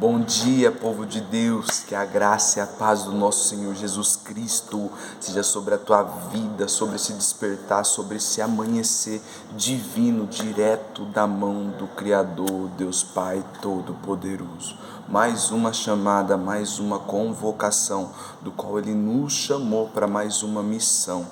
Bom dia, povo de Deus, que a graça e a paz do nosso Senhor Jesus Cristo seja sobre a tua vida, sobre esse despertar, sobre esse amanhecer divino, direto da mão do Criador, Deus Pai Todo-Poderoso. Mais uma chamada, mais uma convocação, do qual Ele nos chamou para mais uma missão,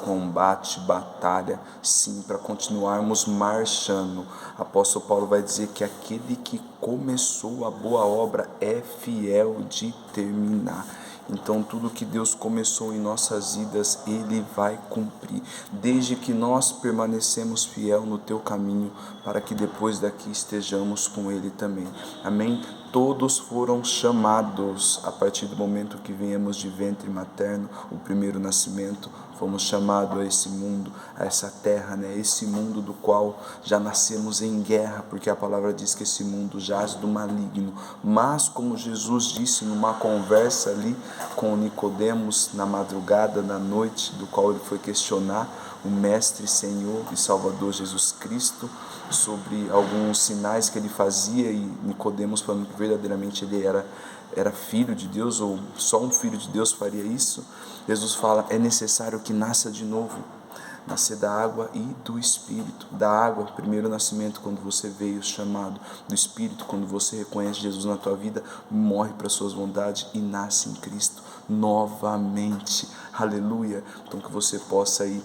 combate, batalha, sim, para continuarmos marchando. Apóstolo Paulo vai dizer que aquele que começou a boa obra é fiel de terminar. Então tudo que Deus começou em nossas vidas, Ele vai cumprir, desde que nós permanecemos fiel no teu caminho, para que depois daqui estejamos com Ele também. Amém? Todos foram chamados a partir do momento que viemos de ventre materno, o primeiro nascimento. Fomos chamados a esse mundo, a essa terra, esse mundo do qual já nascemos em guerra, porque a palavra diz que esse mundo jaz do maligno. Mas como Jesus disse numa conversa ali com Nicodemos na madrugada, na noite, do qual ele foi questionar o Mestre, Senhor e Salvador Jesus Cristo sobre alguns sinais que ele fazia, e Nicodemos falando que verdadeiramente ele era filho de Deus, ou só um filho de Deus faria isso. Jesus fala: é necessário que nasça de novo, nascer da água e do Espírito. Da água, primeiro nascimento, quando você veio chamado; do Espírito, quando você reconhece Jesus na tua vida, morre para suas vontades e nasce em Cristo novamente. Aleluia! Então que você possa ir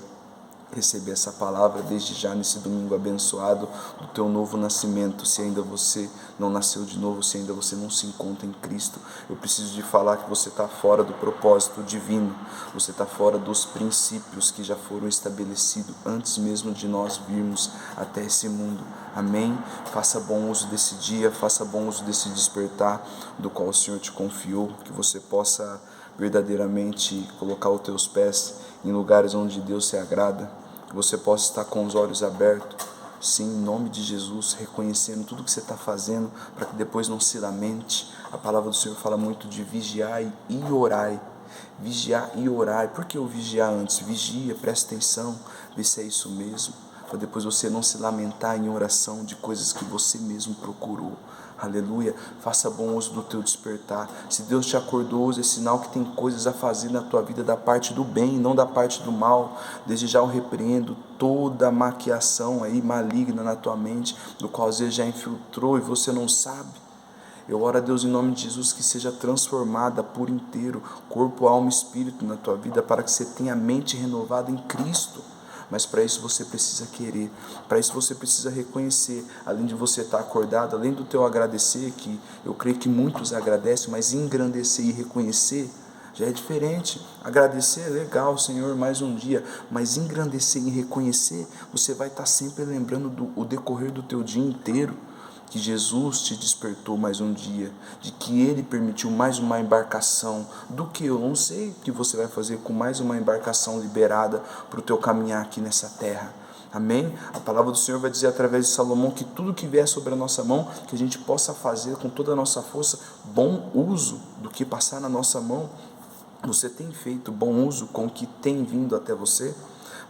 receber essa palavra desde já nesse domingo abençoado do teu novo nascimento. Se ainda você não nasceu de novo, se ainda você não se encontra em Cristo, eu preciso de falar que você está fora do propósito divino, você está fora dos princípios que já foram estabelecidos antes mesmo de nós virmos até esse mundo. Amém? Faça bom uso desse dia, faça bom uso desse despertar do qual o Senhor te confiou, que você possa verdadeiramente colocar os teus pés em lugares onde Deus se agrada, que você possa estar com os olhos abertos, sim, em nome de Jesus, reconhecendo tudo que você está fazendo, para que depois não se lamente. A palavra do Senhor fala muito de vigiar e orai. Vigiar e orar. Por que eu vigiar antes? Vigia, presta atenção, vê se é isso mesmo, para depois você não se lamentar em oração de coisas que você mesmo procurou. Aleluia, faça bom uso do teu despertar. Se Deus te acordou, é sinal que tem coisas a fazer na tua vida da parte do bem, não da parte do mal. Desde já eu repreendo toda maquiação aí maligna na tua mente, do qual às vezes já infiltrou e você não sabe. Eu oro a Deus em nome de Jesus que seja transformada por inteiro, corpo, alma e espírito na tua vida, para que você tenha a mente renovada em Cristo. Mas para isso você precisa querer, para isso você precisa reconhecer, além de você estar acordado, além do teu agradecer, que eu creio que muitos agradecem, mas engrandecer e reconhecer já é diferente. Agradecer é legal, Senhor, mais um dia, mas engrandecer e reconhecer, você vai estar sempre lembrando o decorrer do teu dia inteiro, que Jesus te despertou mais um dia, de que Ele permitiu mais uma embarcação, do que eu não sei o que você vai fazer com mais uma embarcação liberada para o teu caminhar aqui nessa terra. Amém? A palavra do Senhor vai dizer através de Salomão que tudo que vier sobre a nossa mão, que a gente possa fazer com toda a nossa força bom uso do que passar na nossa mão. Você tem feito bom uso com o que tem vindo até você?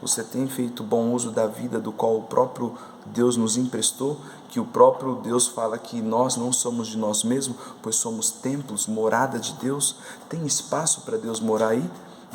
Você tem feito bom uso da vida do qual o próprio Deus nos emprestou, que o próprio Deus fala que nós não somos de nós mesmos, pois somos templos, morada de Deus? Tem espaço para Deus morar aí?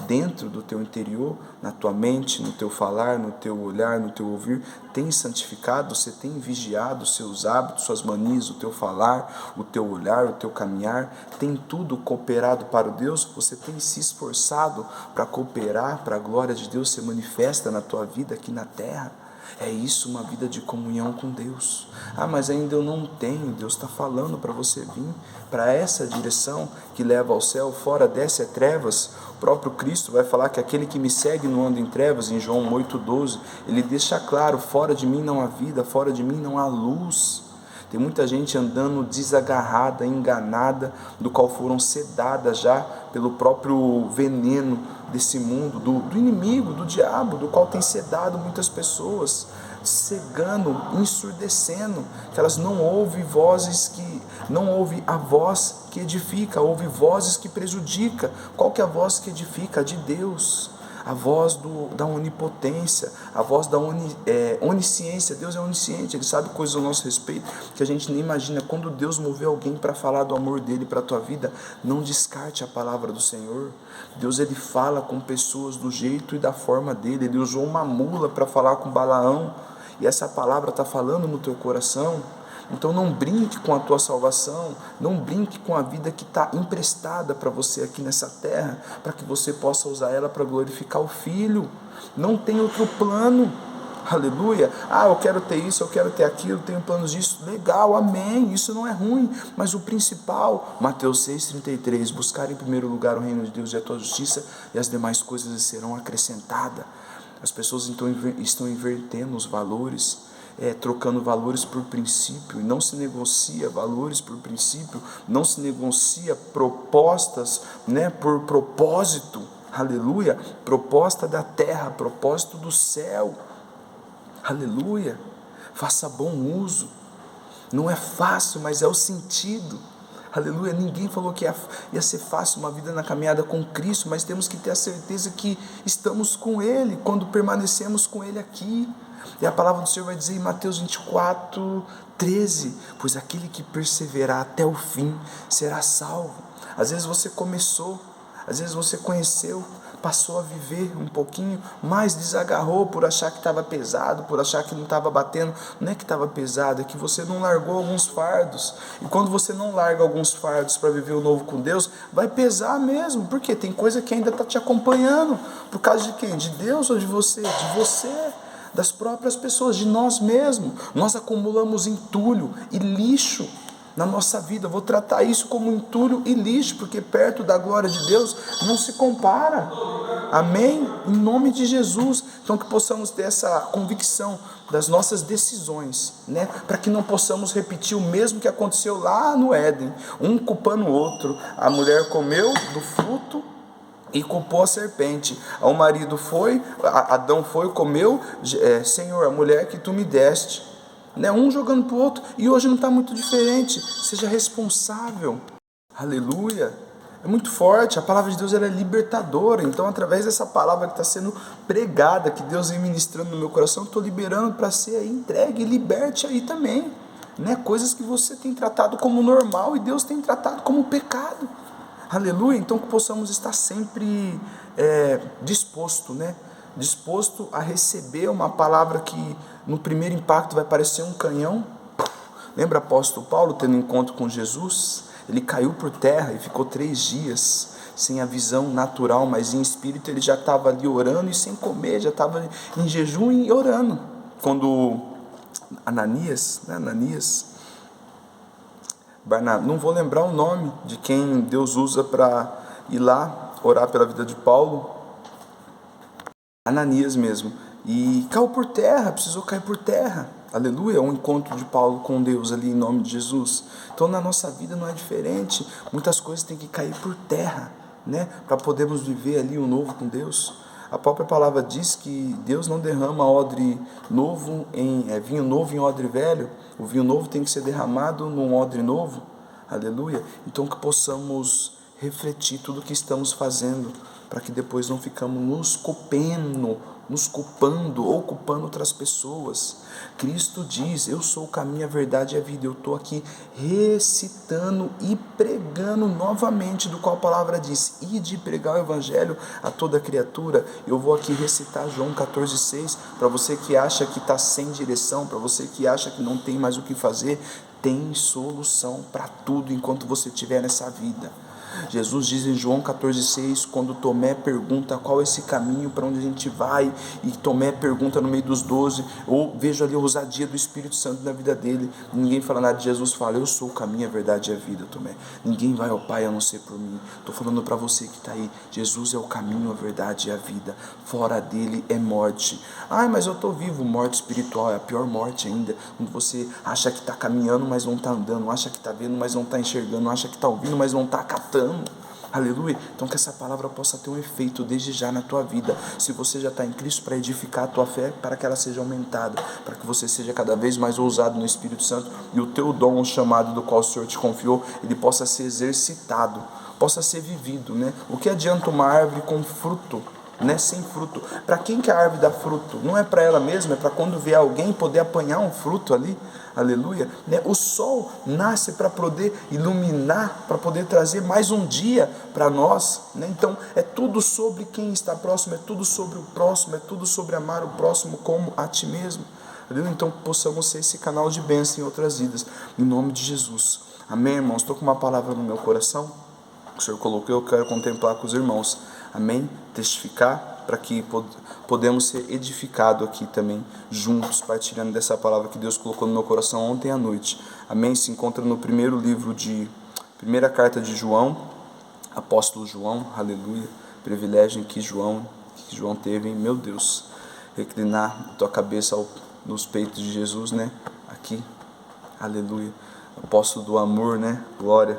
Dentro do teu interior, na tua mente, no teu falar, no teu olhar, no teu ouvir? Tem santificado? Você tem vigiado os seus hábitos, suas manias, o teu falar, o teu olhar, o teu caminhar? Tem tudo cooperado para o Deus? Você tem se esforçado para cooperar, para a glória de Deus ser manifesta na tua vida aqui na terra? É isso, uma vida de comunhão com Deus. Mas ainda eu não tenho. Deus está falando para você vir para essa direção que leva ao céu. Fora dessa é trevas. O próprio Cristo vai falar que aquele que me segue não anda em trevas. Em João 8,12 ele deixa claro: fora de mim não há vida, fora de mim não há luz. Tem muita gente andando desagarrada, enganada, do qual foram sedadas já pelo próprio veneno desse mundo, do inimigo, do diabo, do qual tem sedado muitas pessoas, cegando, ensurdecendo, que elas não ouvem vozes não ouvem a voz que edifica, ouvem vozes que prejudica. Qual que é a voz que edifica? A de Deus. a voz da onipotência, a voz da onisciência. Deus é onisciente, Ele sabe coisas ao nosso respeito que a gente nem imagina. Quando Deus mover alguém para falar do amor dEle para a tua vida, não descarte a palavra do Senhor. Deus, Ele fala com pessoas do jeito e da forma dEle. Ele usou uma mula para falar com Balaão, e essa palavra está falando no teu coração. Então não brinque com a tua salvação, não brinque com a vida que está emprestada para você aqui nessa terra, para que você possa usar ela para glorificar o Filho. Não tem outro plano. Aleluia. Eu quero ter isso, eu quero ter aquilo, tenho planos disso. Legal, amém, isso não é ruim. Mas o principal, Mateus 6,33, buscar em primeiro lugar o reino de Deus e a tua justiça, e as demais coisas serão acrescentadas. As pessoas então estão invertendo os valores, trocando valores por princípio, e não se negocia valores por princípio, não se negocia propostas, por propósito. Aleluia. Proposta da terra, propósito do céu. Aleluia. Faça bom uso. Não é fácil, mas é o sentido. Aleluia. Ninguém falou que ia ser fácil uma vida na caminhada com Cristo, mas temos que ter a certeza que estamos com Ele quando permanecemos com Ele aqui. E a palavra do Senhor vai dizer em Mateus 24:13, pois aquele que perseverar até o fim será salvo. Às vezes você começou, às vezes você conheceu, passou a viver um pouquinho, mas desagarrou por achar que estava pesado, por achar que não estava batendo. Não é que estava pesado, é que você não largou alguns fardos. E quando você não larga alguns fardos para viver o novo com Deus, vai pesar mesmo, porque tem coisa que ainda está te acompanhando. Por causa de quem? De Deus ou de você? De você, das próprias pessoas, de nós mesmos. Nós acumulamos entulho e lixo na nossa vida. Vou tratar isso como entulho e lixo, porque perto da glória de Deus não se compara. Amém? Em nome de Jesus. Então que possamos ter essa convicção das nossas decisões, para que não possamos repetir o mesmo que aconteceu lá no Éden, um culpando o outro. A mulher comeu do fruto e culpou a serpente. O marido foi, Adão foi, comeu, Senhor, a mulher que tu me deste. Um jogando para o outro, e hoje não está muito diferente. Seja responsável. Aleluia. É muito forte. A palavra de Deus, ela é libertadora. Então, através dessa palavra que está sendo pregada, que Deus vem ministrando no meu coração, estou liberando para ser aí entregue e liberte aí também, coisas que você tem tratado como normal e Deus tem tratado como pecado. Aleluia. Então que possamos estar sempre disposto a receber uma palavra que no primeiro impacto vai parecer um canhão. Lembra o apóstolo Paulo tendo um encontro com Jesus? Ele caiu por terra e ficou 3 dias sem a visão natural, mas em espírito ele já estava ali orando e sem comer, já estava em jejum e orando. Quando Ananias, não vou lembrar o nome de quem Deus usa para ir lá orar pela vida de Paulo, Ananias mesmo, e caiu por terra, precisou cair por terra. Aleluia, um encontro de Paulo com Deus ali em nome de Jesus. Então na nossa vida não é diferente, muitas coisas têm que cair por terra, para podermos viver ali o novo com Deus. A própria palavra diz que Deus não derrama vinho novo em odre velho. O vinho novo tem que ser derramado num odre novo. Aleluia. Então que possamos refletir tudo o que estamos fazendo, para que depois não ficamos nos culpando ou culpando outras pessoas. Cristo diz: eu sou o caminho, a verdade e a vida. Eu estou aqui recitando e pregando novamente do qual a palavra diz: ide pregar o evangelho a toda criatura. Eu vou aqui recitar João 14,6, para você que acha que está sem direção, para você que acha que não tem mais o que fazer. Tem solução para tudo enquanto você estiver nessa vida. Jesus diz em João 14,6, quando Tomé pergunta qual é esse caminho, para onde a gente vai, e Tomé pergunta no meio dos 12, ou vejo ali a ousadia do Espírito Santo na vida dele, ninguém fala nada, Jesus fala: eu sou o caminho, a verdade e a vida, Tomé, ninguém vai ao Pai a não ser por mim. Estou falando para você que está aí, Jesus é o caminho, a verdade e a vida, fora dele é morte. Mas eu estou vivo. Morte espiritual é a pior morte ainda, quando você acha que está caminhando, mas não está andando, acha que está vendo, mas não está enxergando, acha que está ouvindo, mas não está acatando. Aleluia. Então que essa palavra possa ter um efeito desde já na tua vida. Se você já está em Cristo, para edificar a tua fé, para que ela seja aumentada, para que você seja cada vez mais ousado no Espírito Santo, e o teu dom, o chamado do qual o Senhor te confiou, ele possa ser exercitado, possa ser vivido. O que adianta uma árvore com fruto né, sem fruto. Para quem que a árvore dá fruto? Não é para ela mesma, é para quando vier alguém poder apanhar um fruto ali, aleluia, né? O sol nasce para poder iluminar, para poder trazer mais um dia para nós, né? Então é tudo sobre quem está próximo, é tudo sobre o próximo, é tudo sobre amar o próximo como a ti mesmo, aleluia. Então possamos ser esse canal de bênção em outras vidas, em nome de Jesus, amém, irmãos? Estou com uma palavra no meu coração, o Senhor colocou, eu quero contemplar com os irmãos, amém? Testificar, para que podemos ser edificados aqui também, juntos, partilhando dessa palavra que Deus colocou no meu coração ontem à noite, amém? Se encontra no primeira carta de João, apóstolo João, aleluia, privilégio que João teve, hein? Meu Deus, reclinar a tua cabeça nos peitos de Jesus, né? Aqui, aleluia, apóstolo do amor, né? Glória.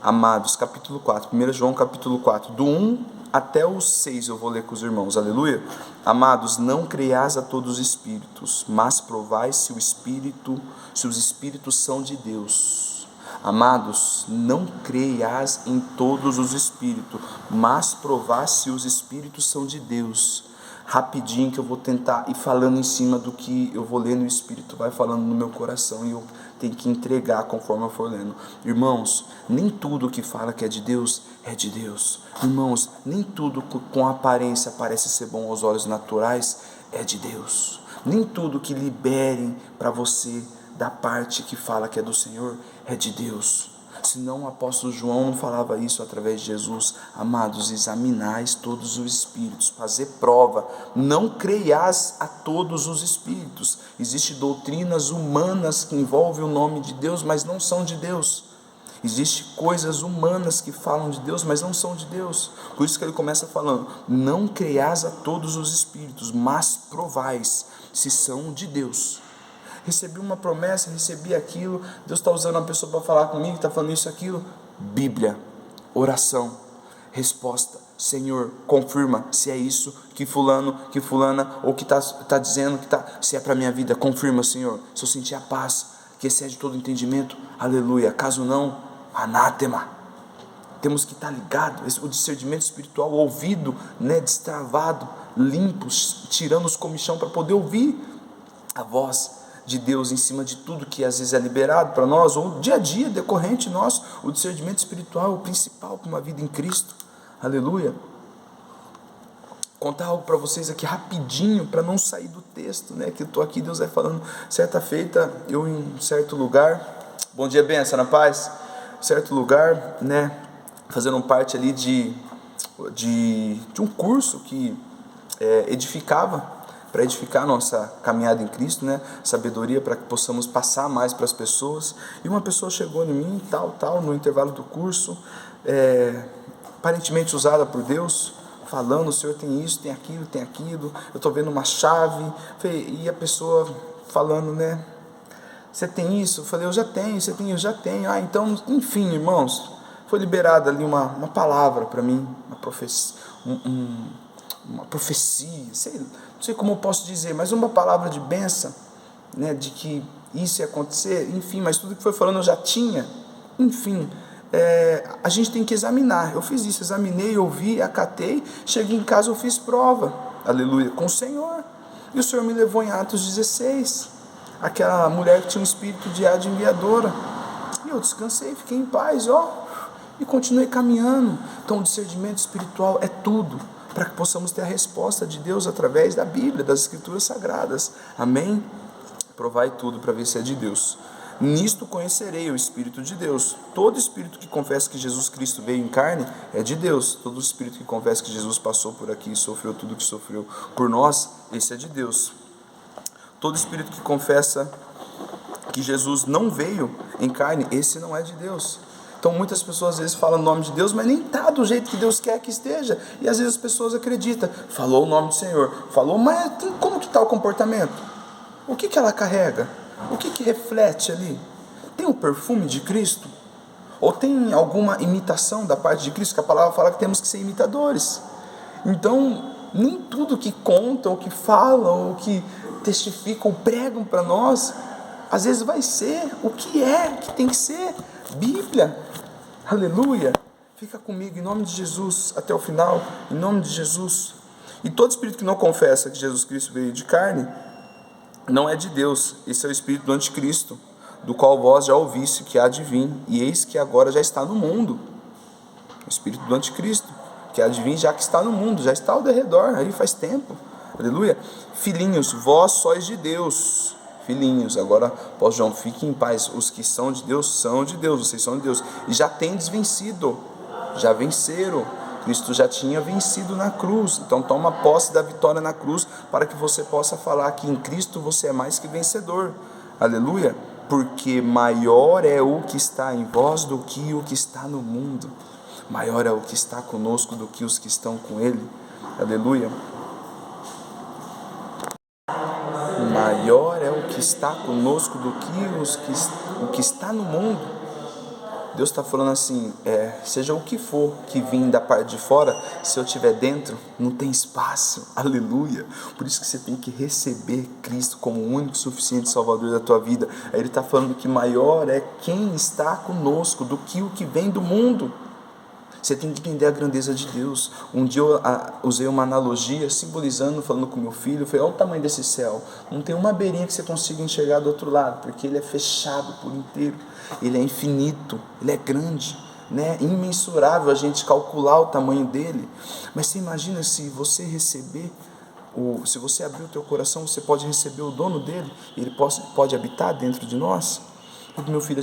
Amados, capítulo 4, 1 João capítulo 4, do 1 até o 6 eu vou ler com os irmãos, aleluia. Amados, não creias a todos os espíritos, mas provai se os espíritos são de Deus. Amados, não creias em todos os espíritos, mas provai se os espíritos são de Deus. Rapidinho que eu vou tentar ir falando em cima do que eu vou ler no Espírito, vai falando no meu coração e eu tenho que entregar conforme eu for lendo. Irmãos, nem tudo que fala que é de Deus, é de Deus. Irmãos, nem tudo com aparência parece ser bom aos olhos naturais, é de Deus. Nem tudo que liberem para você da parte que fala que é do Senhor, é de Deus. Senão o apóstolo João não falava isso através de Jesus. Amados, examinais todos os espíritos, fazer prova, não creias a todos os espíritos. Existem doutrinas humanas que envolvem o nome de Deus, mas não são de Deus. Existem coisas humanas que falam de Deus, mas não são de Deus. Por isso que ele começa falando, não creias a todos os espíritos, mas provais se são de Deus. Recebi uma promessa, recebi aquilo, Deus está usando uma pessoa para falar comigo, está falando isso, aquilo. Bíblia, oração, resposta, Senhor, confirma se é isso que fulano, que fulana, ou que está dizendo, se é para a minha vida, confirma, Senhor, se eu sentir a paz, que excede todo entendimento, aleluia, caso não, anátema. Temos que estar ligados, o discernimento espiritual, o ouvido, né, destravado, limpos, tirando os comichão para poder ouvir a voz de Deus em cima de tudo que às vezes é liberado para nós, ou dia a dia decorrente nosso. O discernimento espiritual é o principal para uma vida em Cristo, aleluia. Contar algo para vocês aqui rapidinho, para não sair do texto, né, que eu estou aqui, Deus vai falando. Certa feita, eu em um certo lugar, bom dia, benção, na paz, certo lugar, né, fazendo parte ali de um curso que edificava, para edificar a nossa caminhada em Cristo, né? Sabedoria para que possamos passar mais para as pessoas. E uma pessoa chegou em mim, no intervalo do curso, aparentemente usada por Deus, falando, o Senhor tem isso, tem aquilo, eu estou vendo uma chave, e a pessoa falando, né? Você tem isso? Eu falei, eu já tenho, você tem, eu já tenho. Então, enfim, irmãos, foi liberada ali uma palavra para mim, uma profecia, uma profecia, não sei como eu posso dizer, mas uma palavra de bênção, né, de que isso ia acontecer, enfim, mas tudo que foi falando eu já tinha, enfim, a gente tem que examinar. Eu fiz isso, examinei, ouvi, acatei, cheguei em casa, eu fiz prova, aleluia, com o Senhor, e o Senhor me levou em Atos 16, aquela mulher que tinha um espírito de adivinhadora, e eu descansei, fiquei em paz, e continuei caminhando. Então o discernimento espiritual é tudo, para que possamos ter a resposta de Deus através da Bíblia, das Escrituras Sagradas, amém? Provai tudo para ver se é de Deus. Nisto conhecerei o Espírito de Deus. Todo espírito que confessa que Jesus Cristo veio em carne é de Deus. Todo espírito que confessa que Jesus passou por aqui e sofreu tudo que sofreu por nós, esse é de Deus. Todo espírito que confessa que Jesus não veio em carne, esse não é de Deus. Então muitas pessoas às vezes falam o nome de Deus, mas nem está do jeito que Deus quer que esteja. E às vezes as pessoas acreditam, falou o nome do Senhor, falou, mas como que está o comportamento? O que ela carrega? O que reflete ali? Tem o perfume de Cristo? Ou tem alguma imitação da parte de Cristo? Que a palavra fala que temos que ser imitadores. Então, nem tudo que contam, ou que falam, ou que testificam, pregam para nós, às vezes vai ser o que tem que ser. Bíblia, aleluia. Fica comigo em nome de Jesus até o final, em nome de Jesus. E todo espírito que não confessa que Jesus Cristo veio de carne, não é de Deus. Esse é o espírito do anticristo, do qual vós já ouviste que há de vir, e eis que agora já está no mundo. O espírito do anticristo, que há de vir, já que está no mundo, já está ao derredor, aí faz tempo. Aleluia. Filhinhos, vós sois de Deus. Filhinhos, agora, apóstolo João, fiquem em paz. Os que são de Deus, vocês são de Deus. E já tendes vencido, já venceram. Cristo já tinha vencido na cruz. Então toma posse da vitória na cruz, para que você possa falar que em Cristo você é mais que vencedor. Aleluia. Porque maior é o que está em vós do que o que está no mundo. Maior é o que está conosco do que os que estão com Ele. Aleluia. Maior é o que está conosco do que o que está no mundo. Deus está falando assim, seja o que for que vim da parte de fora, se eu estiver dentro, não tem espaço. Aleluia. Por isso que você tem que receber Cristo como o único suficiente Salvador da tua vida. Aí ele está falando que maior é quem está conosco do que o que vem do mundo. Você tem que entender a grandeza de Deus. Um dia eu usei uma analogia, simbolizando, falando com meu filho, eu falei, olha o tamanho desse céu, não tem uma beirinha que você consiga enxergar do outro lado, porque ele é fechado por inteiro, ele é infinito, ele é grande, né? Imensurável a gente calcular o tamanho dele. Mas você imagina se você receber, se você abrir o teu coração, você pode receber o dono dele, ele pode habitar dentro de nós. Meu filho,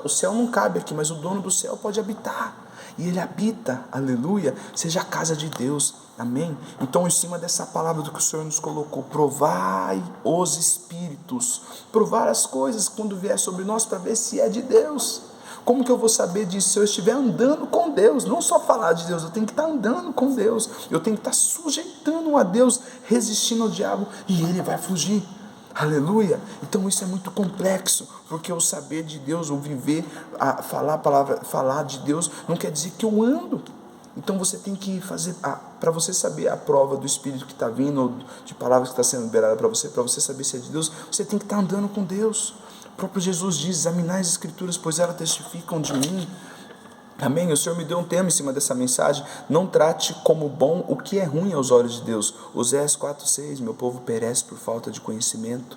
o céu não cabe aqui, mas o dono do céu pode habitar. E ele habita, aleluia, seja a casa de Deus, amém? Então, em cima dessa palavra do que o Senhor nos colocou, provai os espíritos, provar as coisas quando vier sobre nós, para ver se é de Deus. Como que eu vou saber disso? Se eu estiver andando com Deus, não só falar de Deus, eu tenho que estar andando com Deus, eu tenho que estar sujeitando a Deus, resistindo ao diabo, e ele vai fugir. Aleluia. Então isso é muito complexo, porque o saber de Deus, o viver, falar a palavra, falar de Deus, não quer dizer que eu ando. Então você tem que fazer, para você saber a prova do Espírito que está vindo, ou de palavras que está sendo liberada para você saber se é de Deus, você tem que estar andando com Deus. O próprio Jesus diz, examinai as Escrituras, pois elas testificam de mim. Amém? O Senhor me deu um tema em cima dessa mensagem. Não trate como bom o que é ruim aos olhos de Deus. Oséias 4:6, meu povo perece por falta de conhecimento.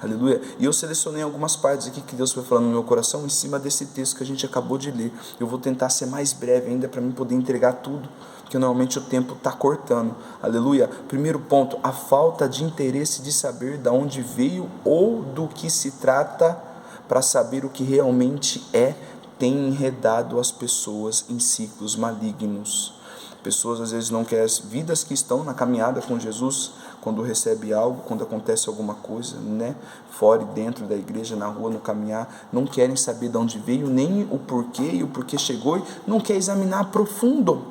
Aleluia. E eu selecionei algumas partes aqui que Deus foi falando no meu coração em cima desse texto que a gente acabou de ler. Eu vou tentar ser mais breve ainda para mim poder entregar tudo, porque normalmente o tempo está cortando. Aleluia. Primeiro ponto, a falta de interesse de saber de onde veio ou do que se trata para saber o que realmente tem enredado as pessoas em ciclos malignos. Pessoas às vezes não querem, vidas que estão na caminhada com Jesus, quando recebe algo, quando acontece alguma coisa, né? Fora e dentro da igreja, na rua, no caminhar, não querem saber de onde veio, nem o porquê e o porquê chegou, e não quer examinar a profundo,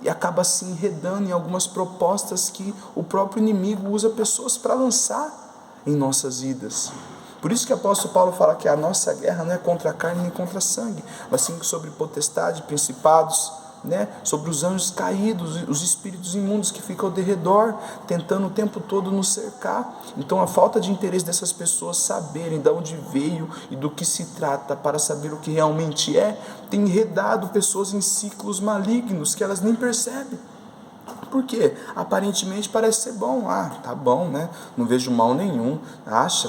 e acaba se enredando em algumas propostas que o próprio inimigo usa pessoas para lançar em nossas vidas. Por isso que o apóstolo Paulo fala que a nossa guerra não é contra a carne nem contra sangue, mas sim sobre potestade, principados, né? Sobre os anjos caídos, os espíritos imundos que ficam ao derredor, tentando o tempo todo nos cercar. Então a falta de interesse dessas pessoas saberem de onde veio e do que se trata para saber o que realmente tem enredado pessoas em ciclos malignos que elas nem percebem. Por quê? Aparentemente parece ser bom. Tá bom, né? Não vejo mal nenhum.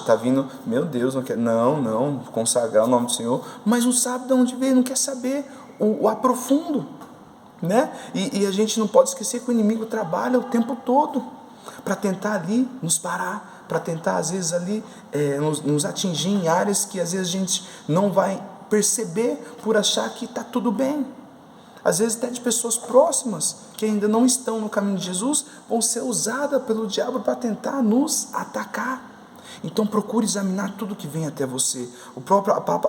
Tá vindo, meu Deus, não quer. Não, consagrar o nome do Senhor. Mas não sabe de onde veio, não quer saber o aprofundo, né? E a gente não pode esquecer que o inimigo trabalha o tempo todo para tentar ali nos parar, para tentar às vezes ali nos atingir em áreas que às vezes a gente não vai perceber por achar que está tudo bem. Às vezes até de pessoas próximas que ainda não estão no caminho de Jesus vão ser usadas pelo diabo para tentar nos atacar. Então procure examinar tudo que vem até você.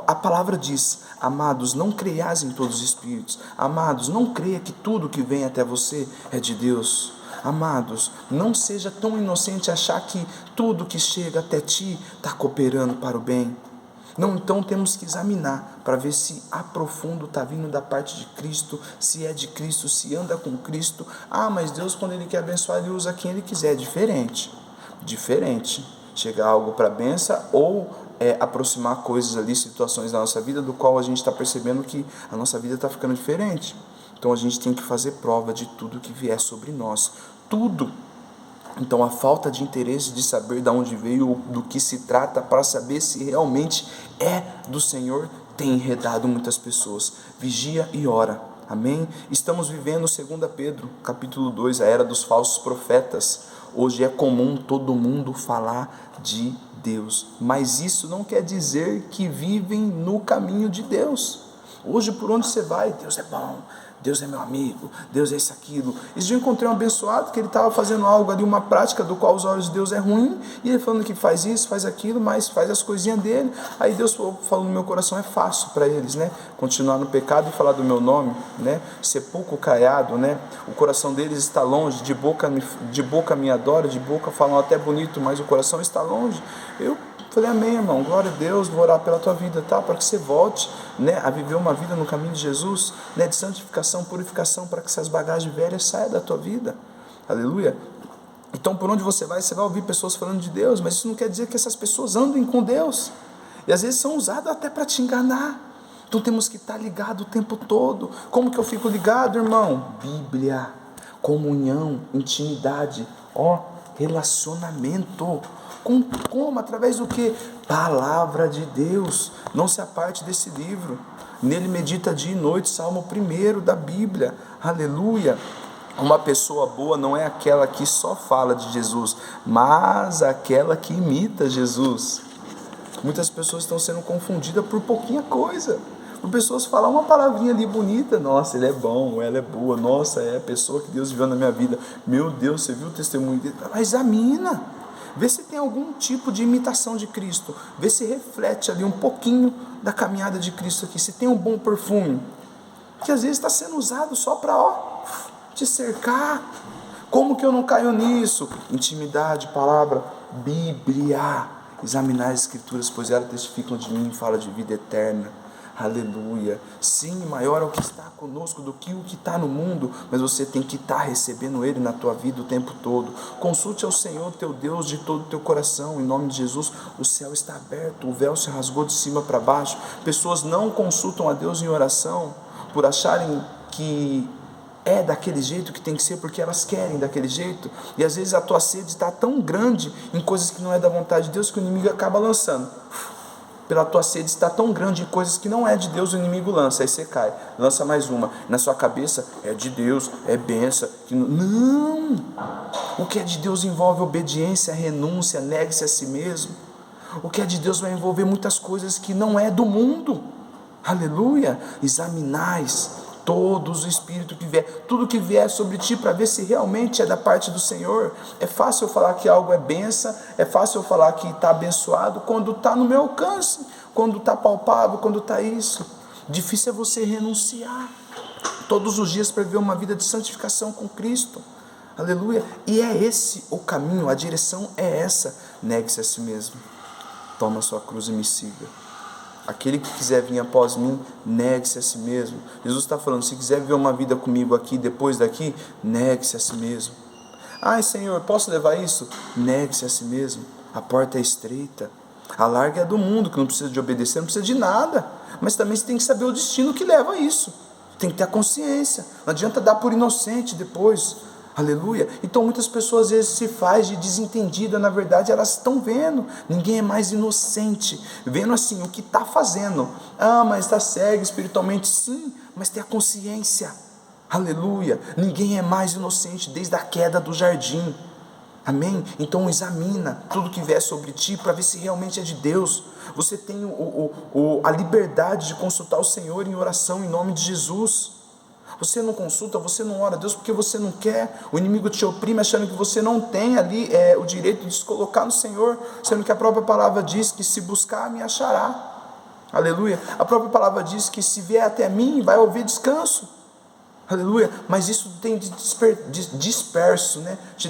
A palavra diz, amados, não creias em todos os espíritos. Amados, não creia que tudo que vem até você é de Deus. Amados, não seja tão inocente achar que tudo que chega até ti está cooperando para o bem. Não, então temos que examinar para ver se a profundo está vindo da parte de Cristo, se é de Cristo, se anda com Cristo. Mas Deus, quando Ele quer abençoar, Ele usa quem Ele quiser. Diferente. Chegar algo para a benção ou aproximar coisas ali, situações da nossa vida, do qual a gente está percebendo que a nossa vida está ficando diferente. Então a gente tem que fazer prova de tudo que vier sobre nós. Tudo. Então a falta de interesse de saber de onde veio, do que se trata, para saber se realmente é do Senhor, tem enredado muitas pessoas. Vigia e ora, amém? Estamos vivendo 2 Pedro, capítulo 2, a era dos falsos profetas. Hoje é comum todo mundo falar de Deus, mas isso não quer dizer que vivem no caminho de Deus. Hoje por onde você vai, Deus é bom, Deus é meu amigo, Deus é isso, aquilo. Esse dia eu encontrei um abençoado que ele estava fazendo algo ali, uma prática do qual os olhos de Deus é ruim, e ele falando que faz isso, faz aquilo, mas faz as coisinhas dele. Aí Deus falou no meu coração, é fácil para eles, né? Continuar no pecado e falar do meu nome, né? Sepulcro caiado, né? O coração deles está longe, de boca me adora, de boca falam até bonito, mas o coração está longe. Eu falei, amém, irmão, glória a Deus, vou orar pela tua vida, tá? Para que você volte, né, a viver uma vida no caminho de Jesus, né, de santificação, purificação, para que essas bagagens velhas saiam da tua vida, aleluia. Então por onde você vai ouvir pessoas falando de Deus, mas isso não quer dizer que essas pessoas andem com Deus, e às vezes são usadas até para te enganar. Então temos que estar ligado o tempo todo. Como que eu fico ligado, irmão? Bíblia, comunhão, intimidade, relacionamento. Como? Através do que? Palavra de Deus. Não se aparte desse livro. Nele medita dia e noite, Salmo 1 da Bíblia. Aleluia. Uma pessoa boa não é aquela que só fala de Jesus, mas aquela que imita Jesus. Muitas pessoas estão sendo confundidas por pouquinha coisa. Por pessoas falar uma palavrinha ali bonita, nossa, ele é bom, ela é boa, nossa, é a pessoa que Deus viu na minha vida. Meu Deus, você viu o testemunho dele? Examina. Vê se tem algum tipo de imitação de Cristo. Vê se reflete ali um pouquinho da caminhada de Cristo aqui. Se tem um bom perfume. Que às vezes está sendo usado só para te cercar. Como que eu não caio nisso? Intimidade, palavra, Bíblia. Examinar as Escrituras, pois elas testificam de mim e falam de vida eterna. Aleluia. Sim, maior é o que está conosco do que o que está no mundo, mas você tem que estar recebendo Ele na tua vida o tempo todo. Consulte ao Senhor teu Deus de todo o teu coração, em nome de Jesus. O céu está aberto, o véu se rasgou de cima para baixo. Pessoas não consultam a Deus em oração por acharem que é daquele jeito que tem que ser, porque elas querem daquele jeito, e às vezes a tua sede está tão grande em coisas que não é da vontade de Deus, que o inimigo acaba lançando. Pela tua sede está tão grande em coisas que não é de Deus, o inimigo lança, aí você cai, lança mais uma, na sua cabeça, é de Deus, é bênção, não, o que é de Deus envolve obediência, renúncia, negue-se a si mesmo. O que é de Deus vai envolver muitas coisas que não é do mundo, aleluia. Examinais todos os espíritos que vier, tudo que vier sobre ti, para ver se realmente é da parte do Senhor. É fácil eu falar que algo é bênção, é fácil eu falar que está abençoado, quando está no meu alcance, quando está palpável, quando está isso. Difícil é você renunciar todos os dias para viver uma vida de santificação com Cristo, aleluia. E é esse o caminho, a direção é essa. Negue-se a si mesmo, toma a sua cruz e me siga. Aquele que quiser vir após mim, negue-se a si mesmo. Jesus está falando, se quiser viver uma vida comigo aqui, depois daqui, negue-se a si mesmo. Ai, Senhor, posso levar isso? Negue-se a si mesmo. A porta é estreita, a larga é do mundo, que não precisa de obedecer, não precisa de nada. Mas também você tem que saber o destino que leva a isso. Tem que ter a consciência. Não adianta dar por inocente depois. Aleluia. Então muitas pessoas às vezes se faz de desentendida, na verdade elas estão vendo, ninguém é mais inocente, vendo assim o que está fazendo. Mas está cego espiritualmente, sim, mas tem a consciência, aleluia. Ninguém é mais inocente desde a queda do jardim, amém? Então examina tudo que vier sobre ti, para ver se realmente é de Deus. Você tem a liberdade de consultar o Senhor em oração, em nome de Jesus. Você não consulta, você não ora a Deus porque você não quer. O inimigo te oprime achando que você não tem ali o direito de se colocar no Senhor, sendo que a própria palavra diz que se buscar, me achará. Aleluia. A própria palavra diz que se vier até mim, vai ouvir descanso. Aleluia. Mas isso tem disperso, né?